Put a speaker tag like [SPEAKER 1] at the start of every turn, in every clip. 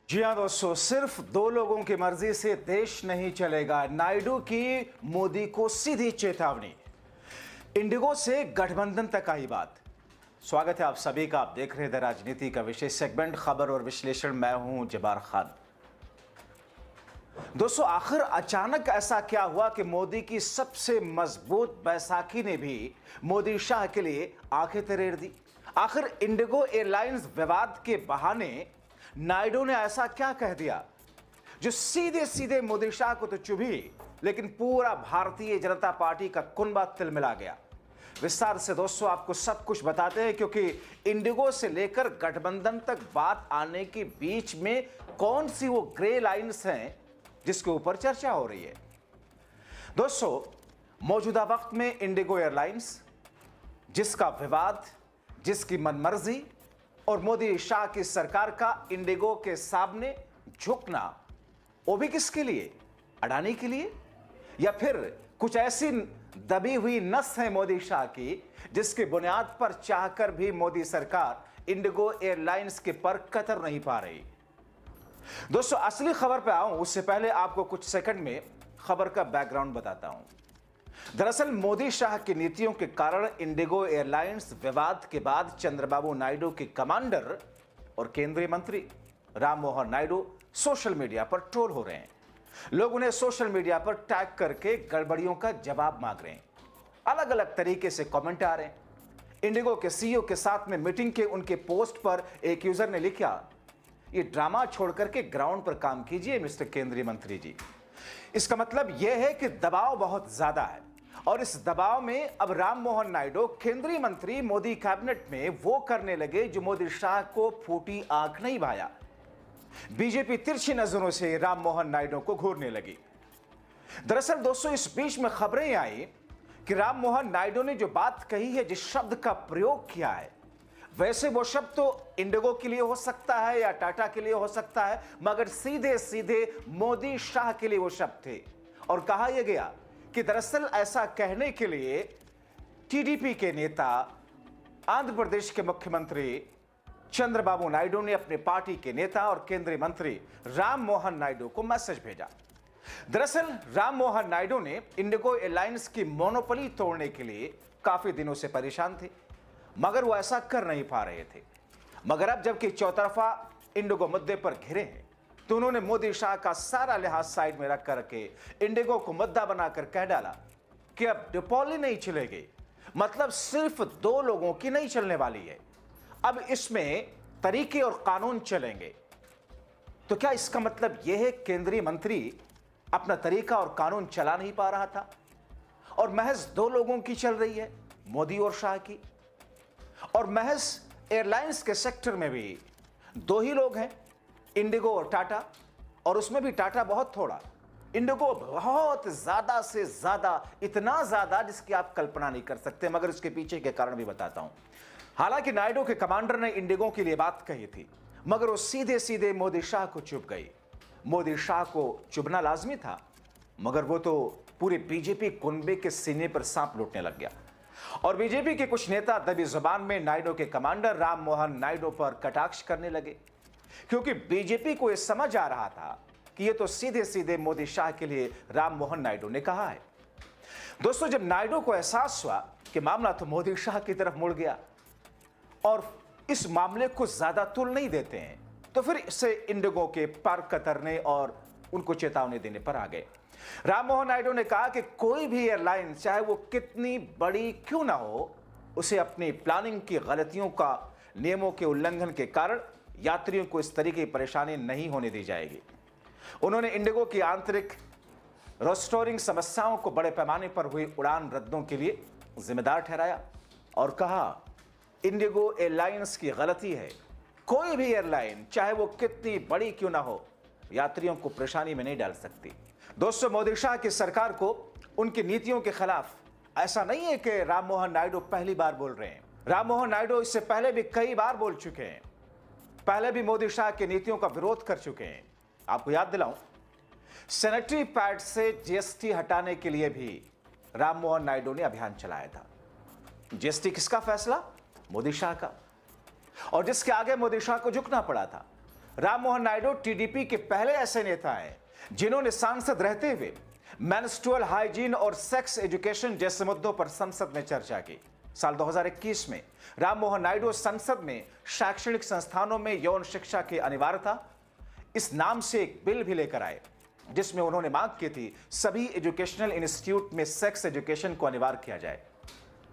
[SPEAKER 1] जी हाँ दोस्तों, सिर्फ दो लोगों की मर्जी से देश नहीं चलेगा। नायडू की मोदी को सीधी चेतावनी। इंडिगो से गठबंधन तक आई बात। स्वागत है आप सभी का। आप देख रहे थे राजनीति का विशेष सेगमेंट खबर और विश्लेषण। मैं हूं जबार खान। दोस्तों, आखिर अचानक ऐसा क्या हुआ कि मोदी की सबसे मजबूत बैसाखी ने भी मोदी शाह के लिए आंखें तरेड़ दी। आखिर इंडिगो एयरलाइंस विवाद के बहाने नायडू ने ऐसा क्या कह दिया जो सीधे सीधे मोदी शाह को तो चुभी, लेकिन पूरा भारतीय जनता पार्टी का कुनबा तिलमिला गया। विस्तार से दोस्तों आपको सब कुछ बताते हैं, क्योंकि इंडिगो से लेकर गठबंधन तक बात आने के बीच में कौन सी वो ग्रे लाइंस हैं जिसके ऊपर चर्चा हो रही है। दोस्तों, मौजूदा वक्त में इंडिगो एयरलाइंस, जिसका विवाद, जिसकी मनमर्जी और मोदी शाह की सरकार का इंडिगो के सामने झुकना, वो भी किसके लिए? अडानी के लिए? या फिर कुछ ऐसी दबी हुई नस है मोदी शाह की जिसकी बुनियाद पर चाहकर भी मोदी सरकार इंडिगो एयरलाइंस के पर कतर नहीं पा रही। दोस्तों, असली खबर पे आऊं उससे पहले आपको कुछ सेकंड में खबर का बैकग्राउंड बताता हूं। दरअसल मोदी शाह की नीतियों के कारण इंडिगो एयरलाइंस विवाद के बाद चंद्रबाबू नायडू के कमांडर और केंद्रीय मंत्री राम मोहन नायडू सोशल मीडिया पर ट्रोल हो रहे हैं। लोग उन्हें सोशल मीडिया पर टैग करके गड़बड़ियों का जवाब मांग रहे हैं। अलग अलग तरीके से कमेंट आ रहे हैं। इंडिगो के सीईओ के साथ में मीटिंग के उनके पोस्ट पर एक यूजर ने लिखा, ये ड्रामा छोड़कर के ग्राउंड पर काम कीजिए मिस्टर केंद्रीय मंत्री जी। इसका मतलब यह है कि दबाव बहुत ज्यादा है और इस दबाव में अब राम मोहन नायडू केंद्रीय मंत्री मोदी कैबिनेट में वो करने लगे जो मोदी शाह को फूटी आंख नहीं भाया। बीजेपी तिरछी नजरों से राम मोहन नायडू को घूरने लगी। दरअसल दोस्तों, इस बीच में खबरें आई कि राम मोहन नायडू ने जो बात कही है, जिस शब्द का प्रयोग किया है, वैसे वो शब्द तो इंडिगो के लिए हो सकता है या टाटा के लिए हो सकता है, मगर सीधे सीधे मोदी शाह के लिए वो शब्द थे। और कहा यह गया कि दरअसल ऐसा कहने के लिए टीडीपी के नेता, आंध्र प्रदेश के मुख्यमंत्री चंद्रबाबू नायडू ने अपने पार्टी के नेता और केंद्रीय मंत्री राम मोहन नायडू को मैसेज भेजा। दरअसल राम मोहन नायडू ने इंडिगो एयरलाइंस की मोनोपोली तोड़ने के लिए काफी दिनों से परेशान थे, मगर वो ऐसा कर नहीं पा रहे थे। मगर अब जबकि चौतरफा इंडिगो मुद्दे पर घिरे हैं, तो उन्होंने मोदी शाह का सारा लिहाज साइड में रख करके इंडिगो को मुद्दा बनाकर कह डाला कि अब डिपॉली नहीं चलेगी, मतलब सिर्फ दो लोगों की नहीं चलने वाली है, अब इसमें तरीके और कानून चलेंगे। तो क्या इसका मतलब यह है केंद्रीय मंत्री अपना तरीका और कानून चला नहीं पा रहा था और महज दो लोगों की चल रही है, मोदी और शाह की? और महज एयरलाइंस के सेक्टर में भी दो ही लोग हैं, इंडिगो और टाटा, और उसमें भी टाटा बहुत थोड़ा, इंडिगो बहुत ज्यादा से ज्यादा, इतना ज्यादा जिसकी आप कल्पना नहीं कर सकते। मगर उसके पीछे के कारण भी बताता हूं। हालांकि नायडू के कमांडर ने इंडिगो के लिए बात कही थी, मगर वो सीधे सीधे मोदी शाह को चुभ गई। मोदी शाह को चुभना लाजमी था, मगर वो तो पूरे बीजेपी कुनबे के सीने पर सांप लूटने लग गया। और बीजेपी के कुछ नेता दबी जुबान में नायडू के कमांडर राम मोहन नायडू पर कटाक्ष करने लगे, क्योंकि बीजेपी को यह समझ आ रहा था कि यह तो सीधे सीधे मोदी शाह के लिए राम मोहन नायडू ने कहा है। दोस्तों, जब नायडू को एहसास हुआ कि मामला तो मोदी शाह की तरफ मुड़ गया और इस मामले को ज्यादा तुल नहीं देते हैं, तो फिर इससे इंडिगो के पर कतरने और उनको चेतावनी देने पर आ गए। राम मोहन नायडू ने कहा कि कोई भी एयरलाइन, चाहे वो कितनी बड़ी क्यों ना हो, उसे अपनी प्लानिंग की गलतियों का, नियमों के उल्लंघन के कारण यात्रियों को इस तरीके की परेशानी नहीं होने दी जाएगी। उन्होंने इंडिगो की आंतरिक रेस्टोरिंग समस्याओं को बड़े पैमाने पर हुई उड़ान रद्दों के लिए जिम्मेदार ठहराया और कहा, इंडिगो एयरलाइंस की गलती है। कोई भी एयरलाइन, चाहे वो कितनी बड़ी क्यों ना हो, यात्रियों को परेशानी में नहीं डाल सकती। दोस्तों, मोदी शाह की सरकार को उनकी नीतियों के खिलाफ ऐसा नहीं है कि राम मोहन नायडू पहली बार बोल रहे हैं। राम मोहन नायडू इससे पहले भी कई बार बोल चुके हैं, पहले भी मोदी शाह की नीतियों का विरोध कर चुके हैं। आपको याद दिलाऊं, सैनिटरी पैड से जीएसटी हटाने के लिए भी राम मोहन नायडू ने अभियान चलाया था। जीएसटी किसका फैसला? मोदी शाह का। और जिसके आगे मोदी शाह को झुकना पड़ा था। राम मोहन नायडू टीडीपी के पहले ऐसे नेता हैं जिन्होंने सांसद रहते हुए मेंस्ट्रुअल हाइजीन और सेक्स एजुकेशन जैसे मुद्दों पर संसद में चर्चा की। साल 2021 में राम मोहन नायडू संसद में शैक्षणिक संस्थानों में यौन शिक्षा की अनिवार्यता इस नाम से एक बिल भी लेकर आए, जिसमें उन्होंने मांग की थी सभी एजुकेशनल इंस्टीट्यूट में सेक्स एजुकेशन को अनिवार्य किया जाए।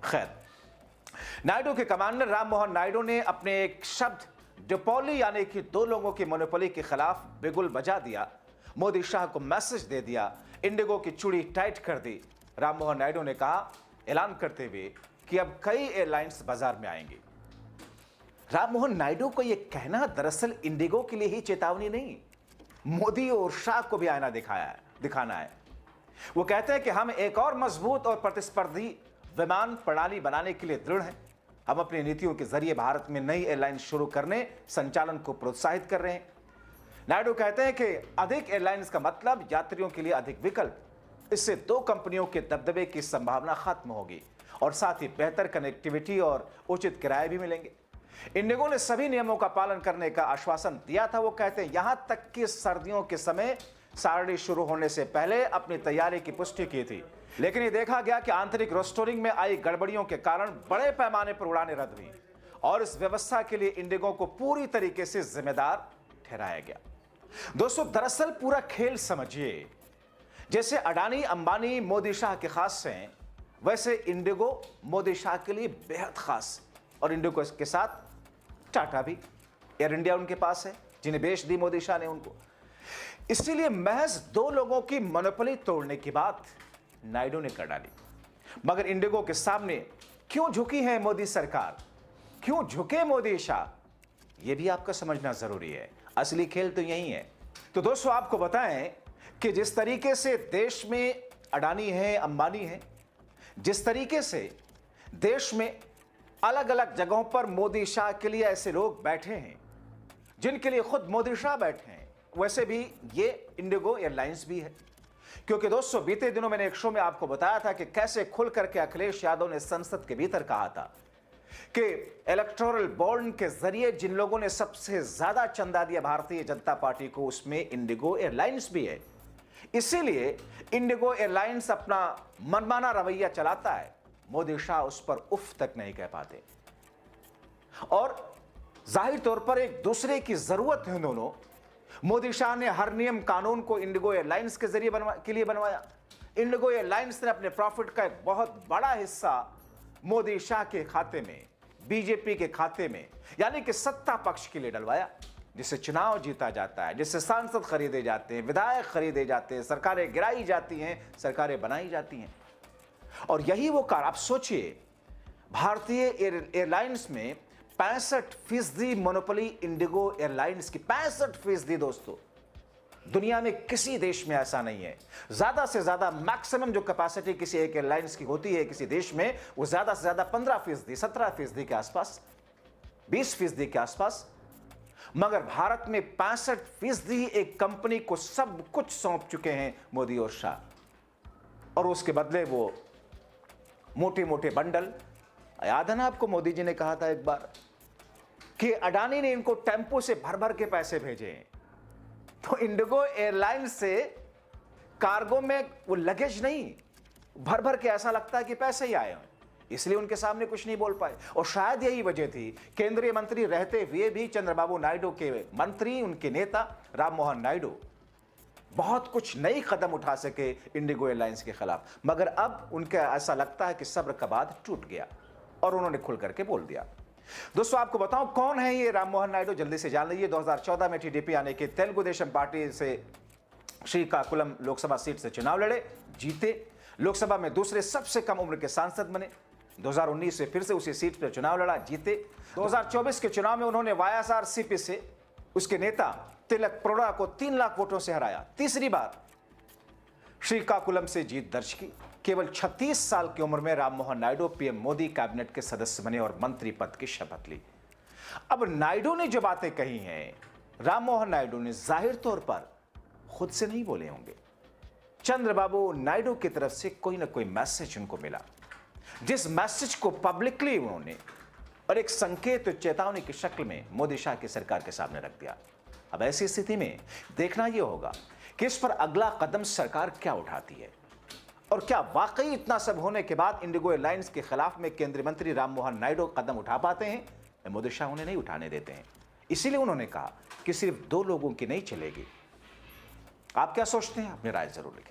[SPEAKER 1] खैर, नायडू के कमांडर राम मोहन नायडू ने अपने एक शब्द डिपोली यानी कि दो लोगों की मोनोपोली के खिलाफ बिगुल बजा दिया, मोदी शाह को मैसेज दे दिया, इंडिगो की चूड़ी टाइट कर दी। राम मोहन नायडू ने कहा, ऐलान करते हुए कि अब कई एयरलाइंस बाजार में आएंगी। राम मोहन नायडू को यह कहना दरअसल इंडिगो के लिए ही चेतावनी नहीं, मोदी और शाह को भी आईना दिखाना है। वो कहते हैं कि हम एक और मजबूत और प्रतिस्पर्धी विमान प्रणाली बनाने के लिए दृढ़ हैं। हम अपनी नीतियों के जरिए भारत में नई एयरलाइन शुरू करने, संचालन को प्रोत्साहित कर रहे हैं। नायडू कहते हैं कि अधिक एयरलाइंस का मतलब यात्रियों के लिए अधिक विकल्प। इससे दो कंपनियों के दबदबे की संभावना खत्म होगी और साथ ही बेहतर कनेक्टिविटी और उचित किराए भी मिलेंगे। इंडिगो ने सभी नियमों का पालन करने का आश्वासन दिया था। वो कहते हैं यहां तक कि सर्दियों के समय सारणी शुरू होने से पहले अपनी तैयारी की पुष्टि की थी, लेकिन ये देखा गया कि आंतरिक रोस्टरिंग में आई गड़बड़ियों के कारण बड़े पैमाने पर उड़ानें रद्द हुई और इस व्यवस्था के लिए इंडिगो को पूरी तरीके से जिम्मेदार ठहराया गया। दोस्तों, दरअसल पूरा खेल समझिए, जैसे अडानी अंबानी मोदी शाह के खास हैं, वैसे इंडिगो मोदी शाह के लिए बेहद खास। और इंडिगो के साथ टाटा भी, एयर इंडिया उनके पास है, जिन्हें बेच दी मोदी शाह ने उनको। इसीलिए महज दो लोगों की मोनोपोली तोड़ने की बात नायडू ने कर डाली। मगर इंडिगो के सामने क्यों झुकी है मोदी सरकार, क्यों झुके मोदी शाह, यह भी आपका समझना जरूरी है। असली खेल तो यही है। तो दोस्तों, आपको बताएं कि जिस तरीके से देश में अडानी है, अंबानी है, जिस तरीके से देश में अलग अलग जगहों पर मोदी शाह के लिए ऐसे लोग बैठे हैं जिनके लिए खुद मोदी शाह बैठे हैं, वैसे भी ये इंडिगो एयरलाइंस भी है। क्योंकि दोस्तों, बीते दिनों मैंने एक शो में आपको बताया था कि कैसे खुल करके अखिलेश यादव ने संसद के भीतर कहा था कि इलेक्टोरल बॉन्ड के जरिए जिन लोगों ने सबसे ज्यादा चंदा दिया भारतीय जनता पार्टी को, उसमें इंडिगो एयरलाइंस भी है। इसीलिए इंडिगो एयरलाइंस अपना मनमाना रवैया चलाता है, मोदी शाह उस पर उफ तक नहीं कह पाते। और जाहिर तौर पर एक दूसरे की जरूरत है दोनों। मोदी शाह ने हर नियम कानून को इंडिगो एयरलाइंस के जरिए के लिए बनवाया। इंडिगो एयरलाइंस ने अपने प्रॉफिट का एक बहुत बड़ा हिस्सा मोदी शाह के खाते में, बीजेपी के खाते में, यानी कि सत्ता पक्ष के लिए डलवाया, जिससे चुनाव जीता जाता है, जिससे सांसद खरीदे जाते हैं, विधायक खरीदे जाते हैं, सरकारें गिराई जाती हैं, सरकारें बनाई जाती हैं। और यही वो कार, आप सोचिए, भारतीय एयरलाइंस में 65% मोनोपोली इंडिगो एयरलाइंस की, 65%। दोस्तों, दुनिया में किसी देश में ऐसा नहीं है। ज्यादा से ज्यादा मैक्सिमम जो कैपेसिटी किसी एक एयरलाइंस की होती है किसी देश में, वो ज्यादा से ज्यादा 15%, 17% के आसपास, 20% के आसपास। मगर भारत में 65% एक कंपनी को सब कुछ सौंप चुके हैं मोदी और शाह। और उसके बदले वो मोटे मोटे बंडल, याद है ना आपको, मोदी जी ने कहा था एक बार कि अडानी ने इनको टेम्पो से भर भर के पैसे भेजे। तो इंडिगो एयरलाइंस से कार्गो में वो लगेज नहीं, भर भर के ऐसा लगता है कि पैसे ही आए हैं, इसलिए उनके सामने कुछ नहीं बोल पाए। और शायद यही वजह थी, केंद्रीय मंत्री रहते हुए भी चंद्रबाबू नायडू के मंत्री, उनके नेता राम मोहन नायडू बहुत कुछ नई कदम उठा सके इंडिगो एयरलाइंस के खिलाफ। मगर अब उनका ऐसा लगता है कि सब्र का बांध टूट गया और उन्होंने खुल करके बोल दिया। दोस्तों, आपको बताऊं कौन है ये राम मोहन नायडू, जल्दी से जान लीजिए। 2014 में टीडीपी यानी कि तेलुगु देशम पार्टी से श्रीकाकुलम लोकसभा सीट से चुनाव लड़े, जीते, लोकसभा में दूसरे सबसे कम उम्र के सांसद बने। 2019 से फिर से उसी सीट पर चुनाव लड़ा, जीते। 2024 के चुनाव में उन्होंने वाईएसआरसीपी से उसके नेता तिलक प्रोड़ा को 3 लाख वोटों से हराया। तीसरी बार श्रीकाकुलम से जीत दर्ज की। केवल 36 साल की उम्र में राम मोहन नायडू पीएम मोदी कैबिनेट के सदस्य बने और मंत्री पद की शपथ ली। अब नायडू ने जो बातें कही हैं, राम मोहन नायडू ने जाहिर तौर पर खुद से नहीं बोले होंगे। चंद्रबाबू नायडू की तरफ से कोई ना कोई मैसेज उनको मिला, जिस मैसेज को पब्लिकली उन्होंने और एक संकेत चेतावनी की शक्ल में मोदी शाह की सरकार के सामने रख दिया। अब ऐसी स्थिति में देखना यह होगा कि इस पर अगला कदम सरकार क्या उठाती है और क्या वाकई इतना सब होने के बाद इंडिगो एयरलाइंस के खिलाफ में केंद्रीय मंत्री राममोहन नायडू कदम उठा पाते हैं या मोदी शाह उन्हें नहीं उठाने देते हैं। इसीलिए उन्होंने कहा कि सिर्फ 2 लोगों की नहीं चलेगी। आप क्या सोचते हैं? अपनी राय जरूर लिखें।